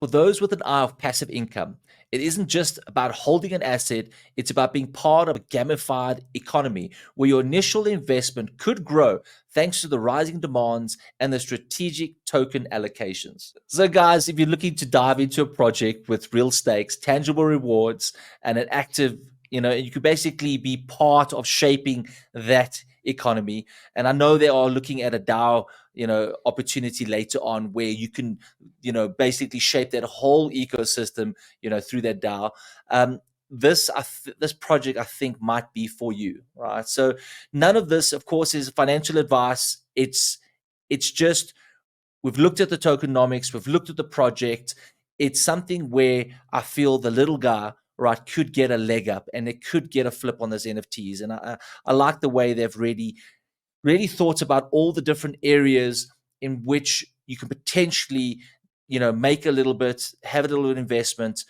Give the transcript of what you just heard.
For those with an eye of passive income, it isn't just about holding an asset, it's about being part of a gamified economy where your initial investment could grow thanks to the rising demands and the strategic token allocations. So, guys, if you're looking to dive into a project with real stakes, tangible rewards, and an active, you could basically be part of shaping that economy. And I know they are looking at a DAO, opportunity later on where you can basically shape that whole ecosystem, through that DAO. This project I think might be for you, right? So none of this, of course, is financial advice. It's just we've looked at the tokenomics, we've looked at the project. It's something where I feel the little guy, right, could get a leg up and it could get a flip on those NFTs. And I like the way they've really thought about all the different areas in which you can potentially, make a little bit, have a little investment,